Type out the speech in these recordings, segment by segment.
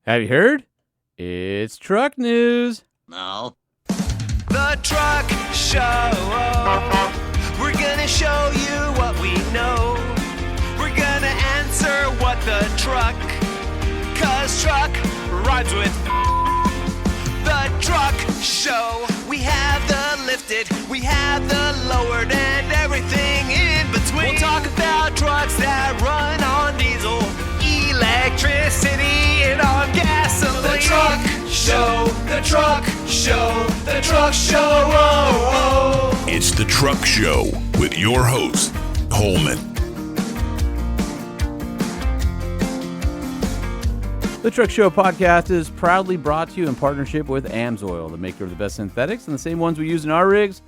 Have you heard? It's truck news. No. The Truck Show. We're gonna show you what we know. We're gonna answer what the truck. 'Cause truck rhymes with the Truck Show. We have the lifted, we have the lowered, and everything in between. We'll talk about trucks that run on diesel, electricity, and on gasoline. The Truck Show, the Truck Show, the Truck Show. Oh, oh. It's the Truck Show with your host, Holman. The Truck Show podcast is proudly brought to you in partnership with AMSOIL, the maker of the best synthetics and the same ones we use in our rigs.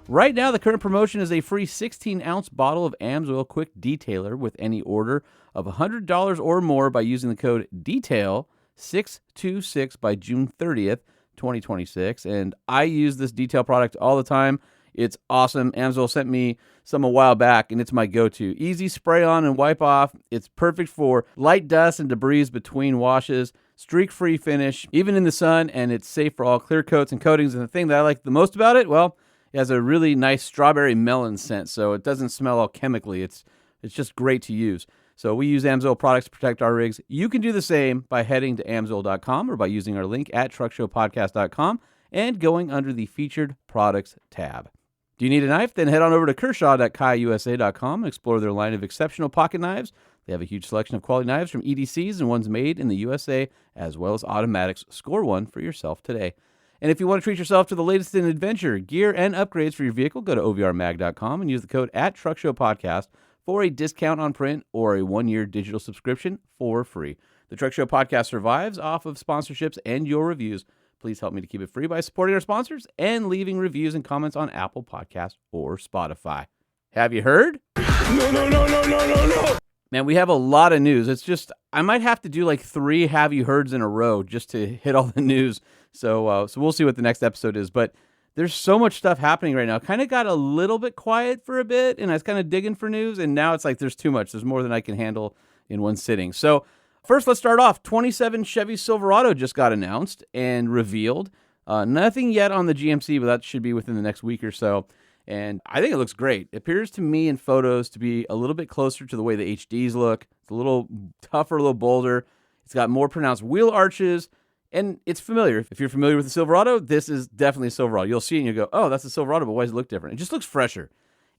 Right now, the current promotion is a free 16-ounce bottle of AMSOIL Quick Detailer with any order of $100 or more by using the code DETAIL626 by June 30th, 2026. And I use this detail product all the time. It's awesome. AMSOIL sent me some a while back, and it's my go-to. Easy spray on and wipe off. It's perfect for light dust and debris between washes. Streak-free finish, even in the sun, and it's safe for all clear coats and coatings. And the thing that I like the most about it, well, it has a really nice strawberry melon scent, so it doesn't smell all chemically. It's just great to use. So we use AMSOIL products to protect our rigs. You can do the same by heading to AMSOIL.com or by using our link at truckshowpodcast.com and going under the Featured Products tab. Do you need a knife? Then head on over to Kershaw.kaiusa.com and explore their line of exceptional pocket knives. They have a huge selection of quality knives from EDCs and ones made in the USA, as well as automatics. Score one for yourself today. And if you want to treat yourself to the latest in adventure, gear, and upgrades for your vehicle, go to OVRmag.com and use the code at TruckShowPodcast for a discount on print or a 1-year digital subscription for free. The Truck Show Podcast survives off of sponsorships and your reviews. Please help me to keep it free by supporting our sponsors and leaving reviews and comments on Apple Podcasts or Spotify. Have you heard? No. Man, we have a lot of news. It's just, I might have to do like 3 Have You Heards in a row just to hit all the news. So we'll see what the next episode is. But there's so much stuff happening right now. Kind of got a little bit quiet for a bit, and I was kind of digging for news, and now it's like there's too much. There's more than I can handle in one sitting. So first, let's start off. 27 Chevy Silverado just got announced and revealed. Nothing yet on the GMC, but that should be within the next week or so. And I think it looks great. It appears to me in photos to be a little bit closer to the way the HDs look. It's a little tougher, a little bolder. It's got more pronounced wheel arches, and it's familiar. If you're familiar with the Silverado, this is definitely a Silverado. You'll see it and you go, oh, that's a Silverado, but why does it look different? It just looks fresher.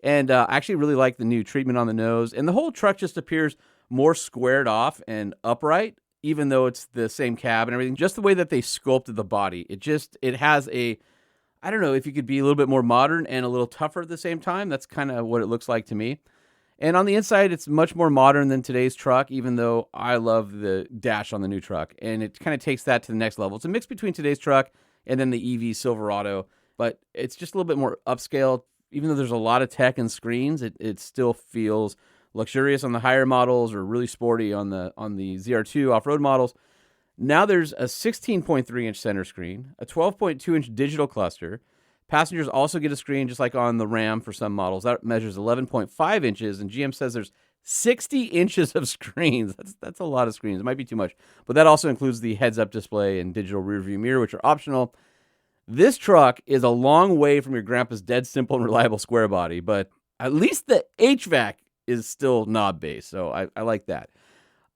And I actually really like the new treatment on the nose. And the whole truck just appears more squared off and upright, even though it's the same cab and everything. Just the way that they sculpted the body. It has a, I don't know if you could be a little bit more modern and a little tougher at the same time. That's kind of what it looks like to me. And on the inside, it's much more modern than today's truck, even though I love the dash on the new truck. And it kind of takes that to the next level. It's a mix between today's truck and then the EV Silverado, but it's just a little bit more upscale. Even though there's a lot of tech and screens, it still feels luxurious on the higher models or really sporty on the ZR2 off-road models. Now there's a 16.3-inch center screen, a 12.2-inch digital cluster. Passengers also get a screen just like on the Ram for some models. That measures 11.5 inches, and GM says there's 60 inches of screens. That's a lot of screens. It might be too much. But that also includes the heads-up display and digital rear-view mirror, which are optional. This truck is a long way from your grandpa's dead simple and reliable square body, but at least the HVAC is still knob-based, so I like that.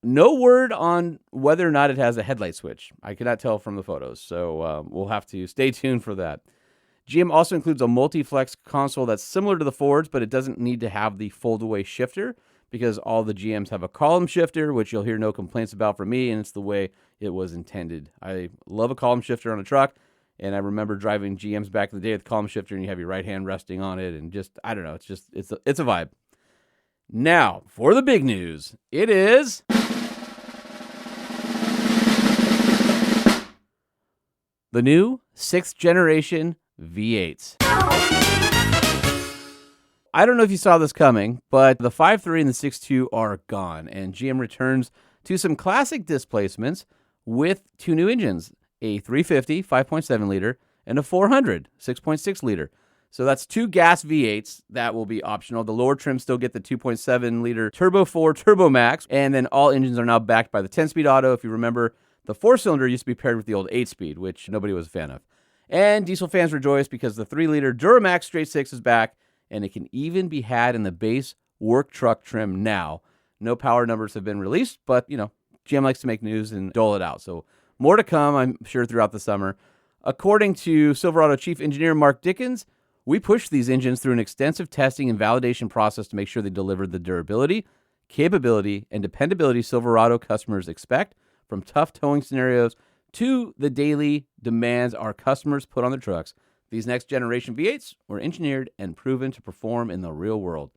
No word on whether or not it has a headlight switch. I cannot tell from the photos, so we'll have to stay tuned for that. GM also includes a multi-flex console that's similar to the Ford's, but it doesn't need to have the fold-away shifter because all the GMs have a column shifter, which you'll hear no complaints about from me, and it's the way it was intended. I love a column shifter on a truck, and I remember driving GMs back in the day with the column shifter, and you have your right hand resting on it, and just, I don't know, it's a vibe. Now, for the big news, it is the new 6th generation V8s. I don't know if you saw this coming, but the 5.3 and the 6.2 are gone, and GM returns to some classic displacements with 2 new engines, a 350 5.7 liter and a 400 6.6 liter. So that's 2 gas V8s that will be optional. The lower trim still get the 2.7 liter Turbo 4 Turbo Max, and then all engines are now backed by the 10-speed auto. If you remember, The 4-cylinder used to be paired with the old 8-speed, which nobody was a fan of. And diesel fans rejoice because the 3-liter Duramax Straight 6 is back, and it can even be had in the base work truck trim now. No power numbers have been released, but, GM likes to make news and dole it out. So more to come, I'm sure, throughout the summer. According to Silverado Chief Engineer Mark Dickens, we pushed these engines through an extensive testing and validation process to make sure they delivered the durability, capability, and dependability Silverado customers expect, from tough towing scenarios to the daily demands our customers put on their trucks. These next generation V8s were engineered and proven to perform in the real world.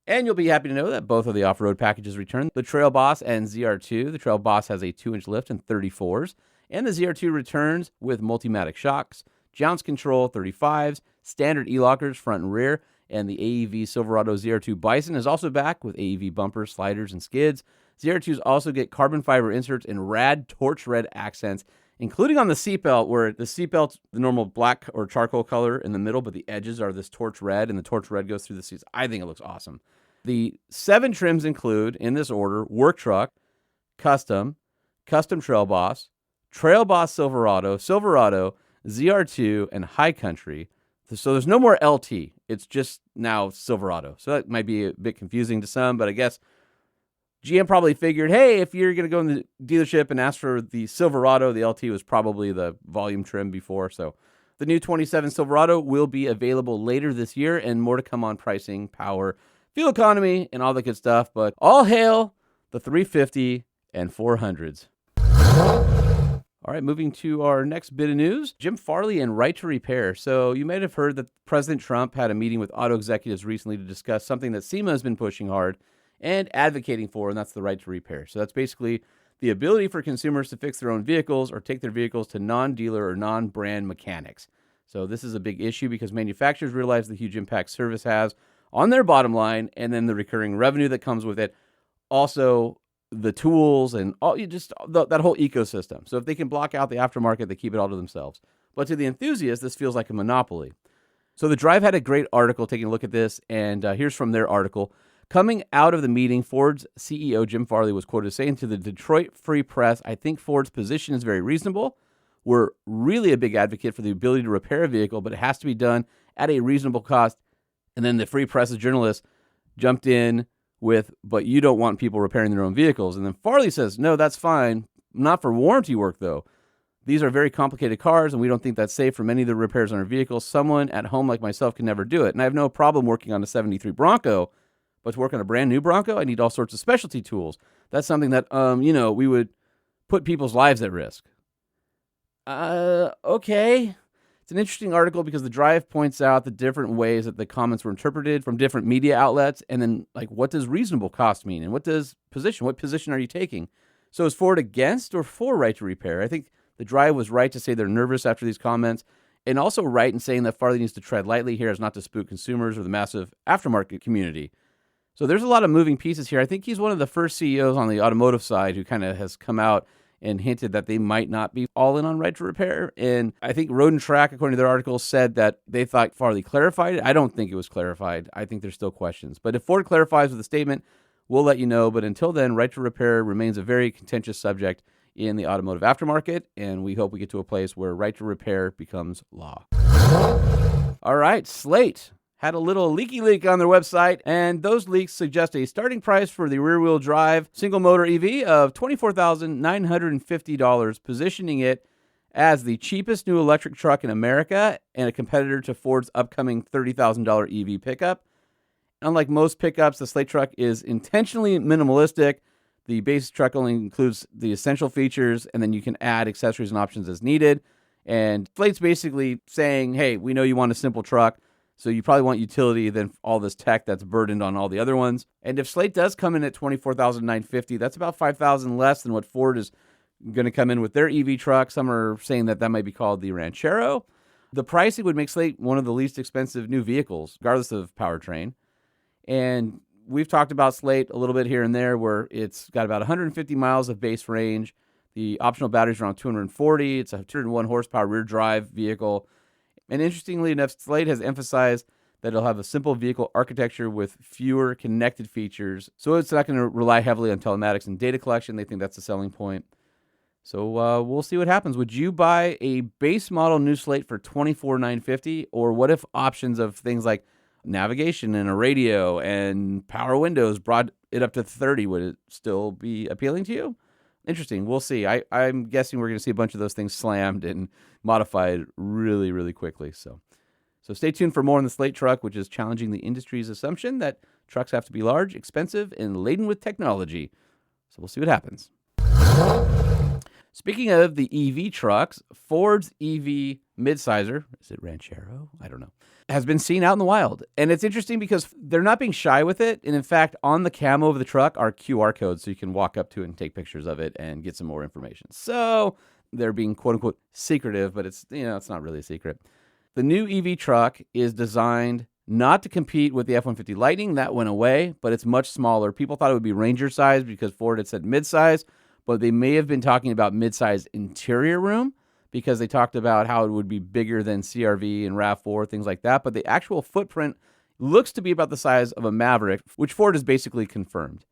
And you'll be happy to know that both of the off-road packages return. The Trail Boss and ZR2. The Trail Boss has a 2-inch lift and 34s, and the ZR2 returns with Multimatic shocks, Jounce control 35s, standard e-lockers front and rear, and the AEV Silverado ZR2 Bison is also back with AEV bumpers, sliders, and skids. ZR2s also get carbon fiber inserts in rad torch red accents, including on the seatbelt, where the seatbelt's the normal black or charcoal color in the middle, but the edges are this torch red, and the torch red goes through the seats. I think it looks awesome. The 7 trims include, in this order, Work Truck, Custom, Custom Trail Boss, Trail Boss Silverado, Silverado, ZR2, and High Country. So there's no more LT. It's just now Silverado. So that might be a bit confusing to some, but I guess GM probably figured, hey, if you're going to go in the dealership and ask for the Silverado, the LT was probably the volume trim before. So the new 27 Silverado will be available later this year, and more to come on pricing, power, fuel economy, and all the good stuff. But all hail the 350 and 400s. All right, moving to our next bit of news, Jim Farley and Right to Repair. So you might have heard that President Trump had a meeting with auto executives recently to discuss something that SEMA has been pushing hard and advocating for, and that's the right to repair. So that's basically the ability for consumers to fix their own vehicles or take their vehicles to non-dealer or non-brand mechanics. So this is a big issue because manufacturers realize the huge impact service has on their bottom line, and then the recurring revenue that comes with it. Also, the tools and all, that whole ecosystem. So if they can block out the aftermarket, they keep it all to themselves. But to the enthusiast, this feels like a monopoly. So The Drive had a great article taking a look at this, and here's from their article. Coming out of the meeting, Ford's CEO Jim Farley was quoted saying to the Detroit Free Press, "I think Ford's position is very reasonable. We're really a big advocate for the ability to repair a vehicle, but it has to be done at a reasonable cost." And then the Free Press's journalist jumped in with, "But you don't want people repairing their own vehicles." And then Farley says, "No, that's fine. Not for warranty work, though. These are very complicated cars, and we don't think that's safe for many of the repairs on our vehicles. Someone at home like myself can never do it. And I have no problem working on a 73 Bronco, but to work on a brand new Bronco, I need all sorts of specialty tools. That's something that, we would put people's lives at risk." Okay. It's an interesting article because The Drive points out the different ways that the comments were interpreted from different media outlets. And then, what does reasonable cost mean? And what position are you taking? So is Ford against or for right to repair? I think The Drive was right to say they're nervous after these comments, and also right in saying that Farley needs to tread lightly here as not to spook consumers or the massive aftermarket community. So there's a lot of moving pieces here. I think he's one of the first CEOs on the automotive side who kind of has come out and hinted that they might not be all in on right to repair. And I think Road and Track, according to their article, said that they thought Farley clarified it. I don't think it was clarified. I think there's still questions. But if Ford clarifies with a statement, we'll let you know. But until then, right to repair remains a very contentious subject in the automotive aftermarket, and we hope we get to a place where right to repair becomes law. All right, Slate had a little leaky leak on their website, and those leaks suggest a starting price for the rear-wheel drive single-motor EV of $24,950, positioning it as the cheapest new electric truck in America and a competitor to Ford's upcoming $30,000 EV pickup. Unlike most pickups, the Slate truck is intentionally minimalistic. The base truck only includes the essential features, and then you can add accessories and options as needed. And Slate's basically saying, hey, we know you want a simple truck, so you probably want utility than all this tech that's burdened on all the other ones. And if Slate does come in at $24,950, that's about $5,000 less than what Ford is going to come in with their EV truck. Some are saying that might be called the Ranchero. The pricing would make Slate one of the least expensive new vehicles, regardless of powertrain. And we've talked about Slate a little bit here and there, where it's got about 150 miles of base range. The optional battery's around 240. It's a 201 horsepower rear drive vehicle. And interestingly enough, Slate has emphasized that it'll have a simple vehicle architecture with fewer connected features. So it's not going to rely heavily on telematics and data collection. They think that's a selling point. So we'll see what happens. Would you buy a base model new slate for $24,950, or what if options of things like navigation and a radio and power windows brought it up to 30? Would it still be appealing to you? Interesting. We'll see. I'm guessing we're going to see a bunch of those things slammed and modified really, really quickly. So stay tuned for more on the Slate truck, which is challenging the industry's assumption that trucks have to be large, expensive, and laden with technology. So we'll see what happens. Speaking of the EV trucks, Ford's EV midsizer, is it Ranchero? I don't know, has been seen out in the wild. And it's interesting because they're not being shy with it. And in fact, on the camo of the truck are QR codes so you can walk up to it and take pictures of it and get some more information. So they're being quote unquote secretive, but it's not really a secret. The new EV truck is designed not to compete with the F-150 Lightning. That went away, but it's much smaller. People thought it would be Ranger size because Ford had said midsize, but they may have been talking about midsize interior room because they talked about how it would be bigger than CR-V and RAV4, things like that. But the actual footprint looks to be about the size of a Maverick, which Ford has basically confirmed.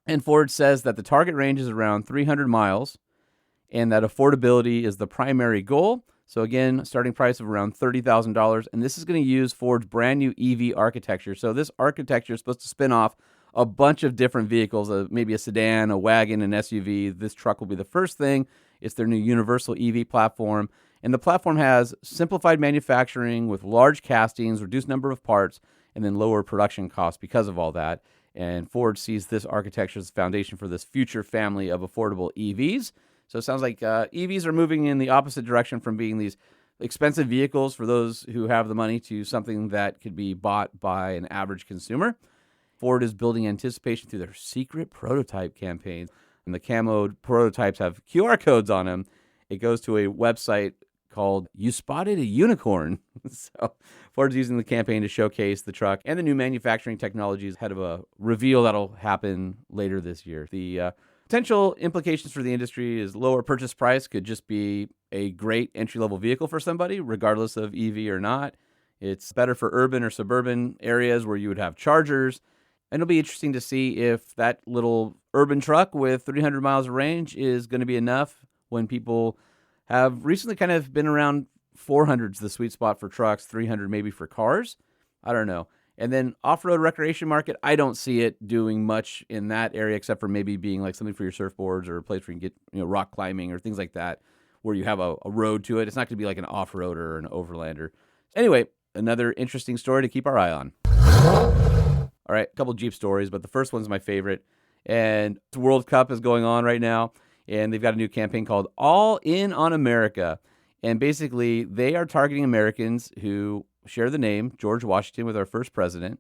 And Ford says that the target range is around 300 miles and that affordability is the primary goal. So again, starting price of around $30,000. And this is going to use Ford's brand new EV architecture. So this architecture is supposed to spin off a bunch of different vehicles, maybe a sedan, a wagon, an SUV. This truck will be the first thing. It's their new universal EV platform. And the platform has simplified manufacturing with large castings, reduced number of parts, and then lower production costs because of all that. And Ford sees this architecture as the foundation for this future family of affordable EVs. So it sounds like EVs are moving in the opposite direction from being these expensive vehicles for those who have the money to something that could be bought by an average consumer. Ford is building anticipation through their secret prototype campaigns. And the camoed prototypes have QR codes on them. It goes to a website called You Spotted a Unicorn. So Ford's using the campaign to showcase the truck and the new manufacturing technologies ahead of a reveal that'll happen later this year. The potential implications for the industry is lower purchase price could just be a great entry-level vehicle for somebody, regardless of EV or not. It's better for urban or suburban areas where you would have chargers. And it'll be interesting to see if that little urban truck with 300 miles of range is going to be enough when people have recently kind of been around 400's the sweet spot for trucks, 300 maybe for cars. I don't know. And then off-road recreation market, I don't see it doing much in that area except for maybe being like something for your surfboards or a place where you can get rock climbing or things like that where you have a road to it. It's not going to be like an off-roader or an overlander. Anyway, another interesting story to keep our eye on. All right, a couple Jeep stories, but the first one's my favorite. And the World Cup is going on right now, and they've got a new campaign called All In on America. And basically, they are targeting Americans who share the name George Washington with our first president,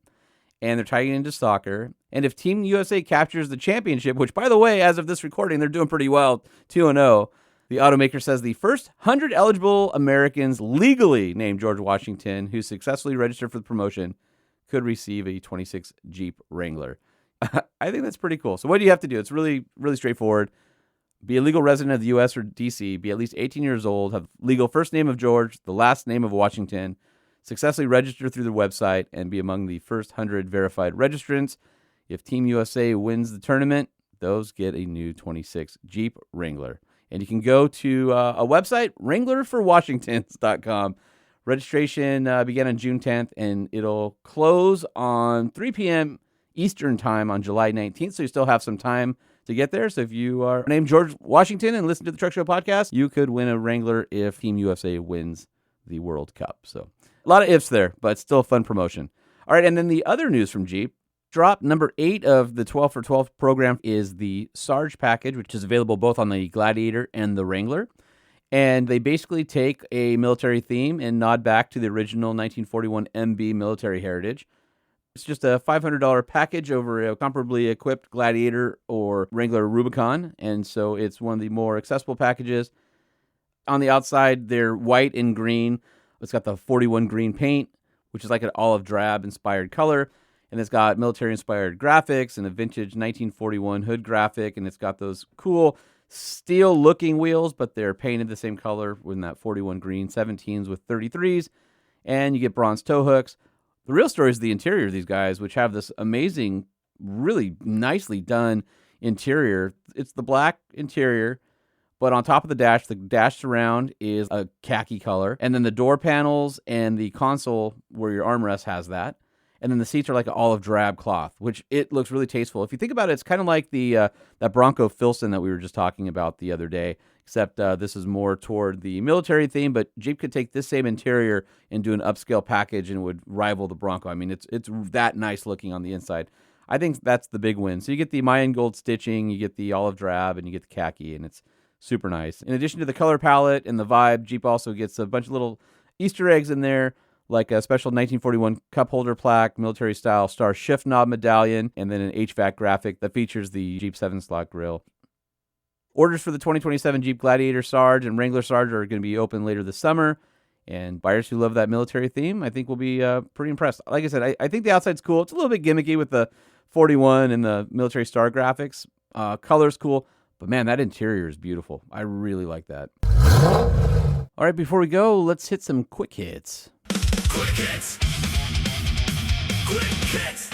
and they're tying it into soccer. And if Team USA captures the championship, which, by the way, as of this recording, they're doing pretty well, 2-0, the automaker says the first 100 eligible Americans legally named George Washington who successfully registered for the promotion could receive a 26 Jeep Wrangler. I think that's pretty cool. So what do you have to do? It's really, really straightforward. Be a legal resident of the U.S. or D.C., be at least 18 years old, have legal first name of George, the last name of Washington, successfully register through the website, and be among the first 100 verified registrants. If Team USA wins the tournament, those get a new 26 Jeep Wrangler. And you can go to a website, WranglerForWashingtons.com. Registration began on June 10th, and it'll close on 3 p.m. Eastern time on July 19th, so you still have some time to get there. So if you are named George Washington and listen to the Truck Show podcast, you could win a Wrangler if Team USA wins the World Cup. So a lot of ifs there, but still a fun promotion. All right, and then the other news from Jeep. Drop number 8 of the 12 for 12 program is the Sarge package, which is available both on the Gladiator and the Wrangler. And they basically take a military theme and nod back to the original 1941 MB military heritage. It's just a $500 package over a comparably equipped Gladiator or Wrangler Rubicon, and so it's one of the more accessible packages. On the outside, they're white and green. It's got the 41 green paint, which is like an olive drab-inspired color, and it's got military-inspired graphics and a vintage 1941 hood graphic, and it's got those cool steel-looking wheels, but they're painted the same color in that 41 green, 17s with 33s, and you get bronze tow hooks. The real story is the interior of these guys, which have this amazing, really nicely done interior. It's the black interior, But on top of the dash surround is a khaki color. And then the door panels and the console where your armrest has that. And then the seats are like an olive drab cloth, which it looks really tasteful. If you think about it, it's kind of like the that Bronco Filson that we were just talking about the other day, except this is more toward the military theme. But Jeep could take this same interior and do an upscale package and would rival the Bronco. I mean, it's that nice looking on the inside. I think that's the big win. So you get the Mayan gold stitching, you get the olive drab, and you get the khaki, and it's super nice. In addition to the color palette and the vibe, Jeep also gets a bunch of little Easter eggs in there, like a special 1941 cup holder plaque, military-style star shift knob medallion, and then an HVAC graphic that features the Jeep 7-slot grille. Orders for the 2027 Jeep Gladiator Sarge and Wrangler Sarge are going to be open later this summer, and buyers who love that military theme, I think, will be pretty impressed. Like I said, I think the outside's cool. It's a little bit gimmicky with the 41 and the military star graphics. Color's cool, but man, that interior is beautiful. I really like that. All right, before we go, let's hit some quick hits. Quick hits. Quick hits.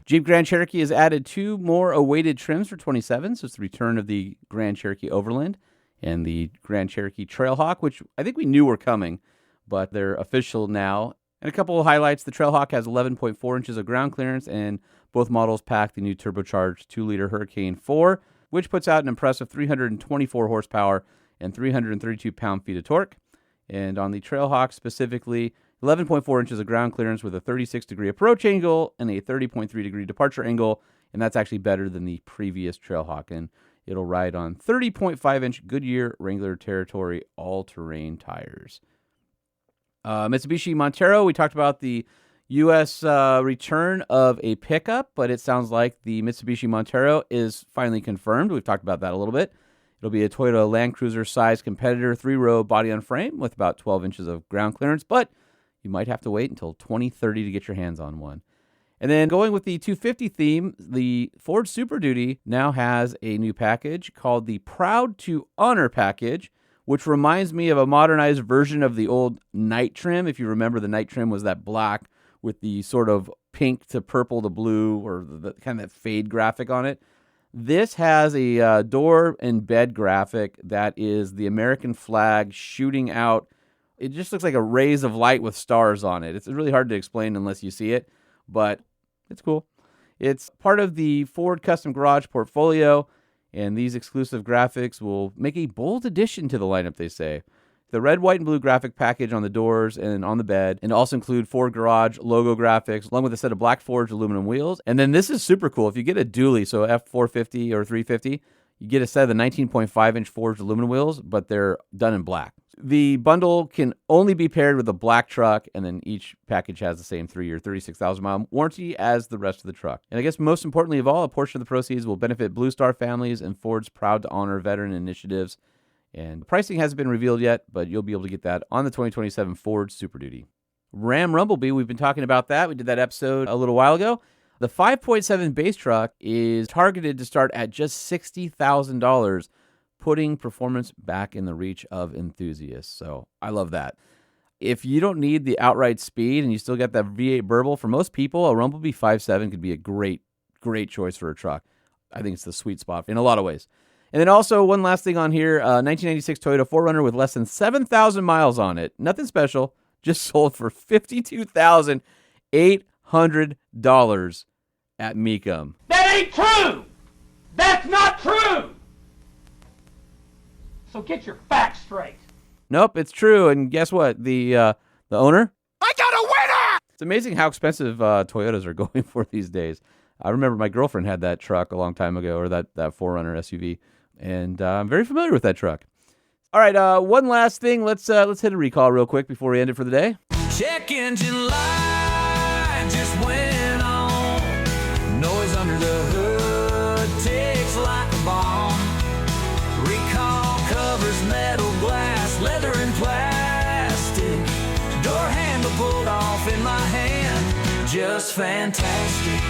Jeep Grand Cherokee has added 2 more awaited trims for 27, so it's the return of the Grand Cherokee Overland and the Grand Cherokee Trailhawk, which I think we knew were coming, but they're official now. And a couple of highlights, the Trailhawk has 11.4 inches of ground clearance, and both models pack the new turbocharged 2-liter Hurricane 4, which puts out an impressive 324 horsepower and 332 pound-feet of torque. And on the Trailhawk specifically, 11.4 inches of ground clearance with a 36-degree approach angle and a 30.3-degree departure angle, and that's actually better than the previous Trailhawk. And it'll ride on 30.5-inch Goodyear Wrangler Territory all-terrain tires. Mitsubishi Montero, we talked about the U.S. Return of a pickup, but it sounds like the Mitsubishi Montero is finally confirmed. We've talked about that a little bit. It'll be a Toyota Land Cruiser size competitor 3-row body on frame with about 12 inches of ground clearance, but you might have to wait until 2030 to get your hands on one. And then going with the 250 theme, the Ford Super Duty now has a new package called the Proud to Honor package, which reminds me of a modernized version of the old night trim. If you remember, the night trim was that black with the sort of pink to purple to blue or the kind of that fade graphic on it. This has a door and bed graphic that is the American flag shooting out. It just looks like a rays of light with stars on it. It's really hard to explain unless you see it, but it's cool. It's part of the Ford Custom Garage portfolio, and these exclusive graphics will make a bold addition to the lineup, they say. The red, white, and blue graphic package on the doors and on the bed, and also include Ford Garage logo graphics, along with a set of black forged aluminum wheels. And then this is super cool. If you get a dually, so F450 or 350, you get a set of the 19.5-inch forged aluminum wheels, but they're done in black. The bundle can only be paired with a black truck, and then each package has the same 3-year, 36,000-mile warranty as the rest of the truck. And I guess most importantly of all, a portion of the proceeds will benefit Blue Star families and Ford's Proud to Honor veteran initiatives. And the pricing hasn't been revealed yet, but you'll be able to get that on the 2027 Ford Super Duty. Ram Rumblebee, we've been talking about that. We did that episode a little while ago. The 5.7 base truck is targeted to start at just $60,000, putting performance back in the reach of enthusiasts. So I love that. If you don't need the outright speed and you still got that V8 Burble, for most people, a Rumblebee 5.7 could be a great choice for a truck. I think it's the sweet spot in a lot of ways. And then also, one last thing on here, 1996 Toyota 4Runner with less than 7,000 miles on it. Nothing special, just sold for $52,800 at Mecum. That ain't true! That's not true! So get your facts straight. Nope, it's true. And guess what? The owner? I got a winner! It's amazing how expensive Toyotas are going for these days. I remember my girlfriend had that truck a long time ago, or that 4Runner SUV. And I'm very familiar with that truck. All right, one last thing. Let's hit a recall real quick before we end it for the day. Check engine light just went on. Noise under the hood takes like a bomb. Recall covers metal, glass, leather, and plastic. Door handle pulled off in my hand. Just fantastic.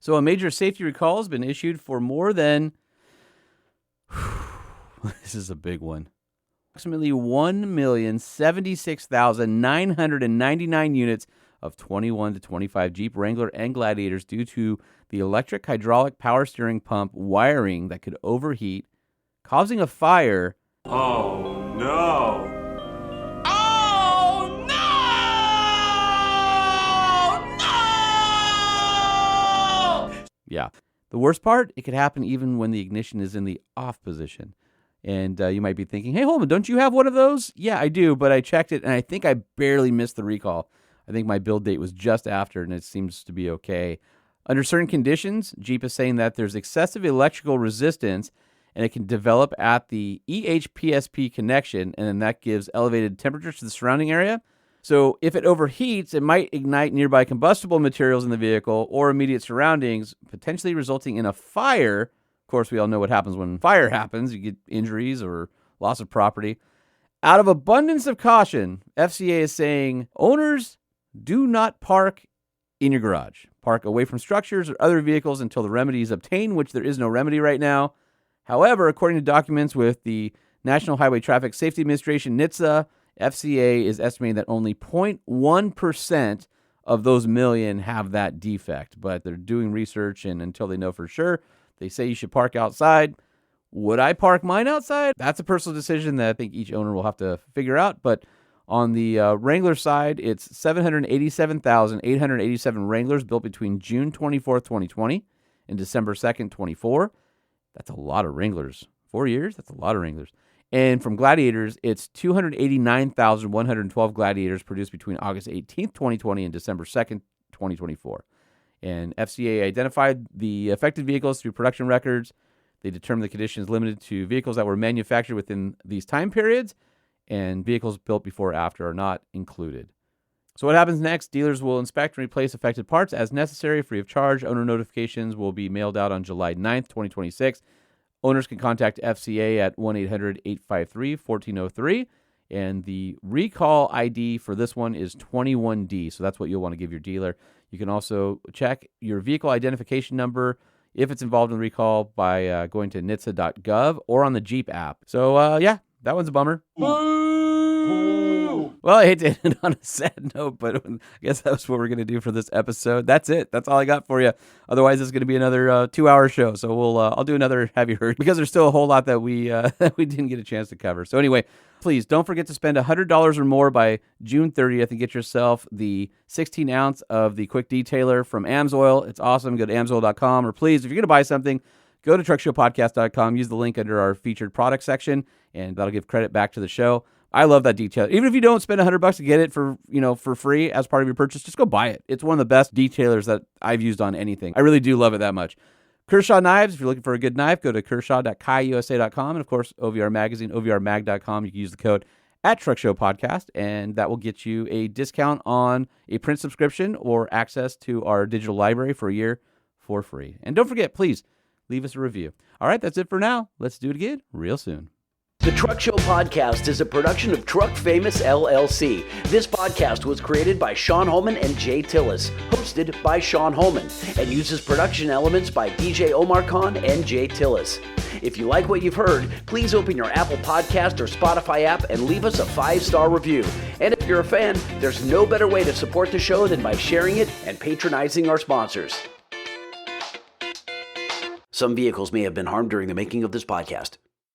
So a major safety recall has been issued for more than, this is a big one, approximately 1,076,999 units of 21 to 25 Jeep Wrangler and Gladiators due to the electric hydraulic power steering pump wiring that could overheat, causing a fire. Oh, no. Yeah. The worst part, it could happen even when the ignition is in the off position. And you might be thinking, hey, Holman, don't you have one of those? Yeah, I do, but I checked it, and I think I barely missed the recall. I think my build date was just after, and it seems to be okay. Under certain conditions, Jeep is saying that there's excessive electrical resistance, and it can develop at the EHPSP connection, and then that gives elevated temperatures to the surrounding area. So if it overheats, it might ignite nearby combustible materials in the vehicle or immediate surroundings, potentially resulting in a fire. Of course, we all know what happens when fire happens. You get injuries or loss of property. Out of abundance of caution, FCA is saying owners do not park in your garage. Park away from structures or other vehicles until the remedy is obtained, which there is no remedy right now. However, according to documents with the National Highway Traffic Safety Administration, NHTSA, FCA is estimating that only 0.1% of those million have that defect, but they're doing research, and until they know for sure, they say you should park outside. Would I park mine outside? That's a personal decision that I think each owner will have to figure out, but on the Wrangler side, it's 787,887 Wranglers built between June 24th, 2020 and December 2nd, 24. That's a lot of Wranglers. 4 years? That's a lot of Wranglers. And from Gladiators, it's 289,112 Gladiators produced between August 18th, 2020 and December 2nd, 2024. And FCA identified the affected vehicles through production records. They determined the conditions limited to vehicles that were manufactured within these time periods, and vehicles built before or after are not included. So what happens next? Dealers will inspect and replace affected parts as necessary, free of charge. Owner notifications will be mailed out on July 9th, 2026. Owners can contact FCA at 1-800-853-1403, and the recall ID for this one is 21D, so that's what you'll want to give your dealer. You can also check your vehicle identification number if it's involved in the recall by going to NHTSA.gov or on the Jeep app. So, yeah, that one's a bummer. Well, I hate to end it on a sad note, but I guess that's what we're going to do for this episode. That's it. That's all I got for you. Otherwise, it's going to be another 2-hour show. So I'll do another Have You Heard? Because there's still a whole lot that we didn't get a chance to cover. So anyway, please don't forget to spend $100 or more by June 30th and get yourself the 16-ounce of the Quick Detailer from AMSOIL. It's awesome. Go to AMSOIL.com, or please, if you're going to buy something, go to TruckShowPodcast.com. Use the link under our featured product section, and that'll give credit back to the show. I love that detailer. Even if you don't spend $100 to get it for free as part of your purchase, just go buy it. It's one of the best detailers that I've used on anything. I really do love it that much. Kershaw Knives, if you're looking for a good knife, go to kershaw.kaiusa.com. And of course, OVR Magazine, OVRmag.com. You can use the code at Truck Show Podcast, and that will get you a discount on a print subscription or access to our digital library for a year for free. And don't forget, please leave us a review. All right, that's it for now. Let's do it again real soon. The Truck Show Podcast is a production of Truck Famous LLC. This podcast was created by Sean Holman and Jay Tillis, hosted by Sean Holman, and uses production elements by DJ Omar Khan and Jay Tillis. If you like what you've heard, please open your Apple Podcast or Spotify app and leave us a 5-star review. And if you're a fan, there's no better way to support the show than by sharing it and patronizing our sponsors. Some vehicles may have been harmed during the making of this podcast.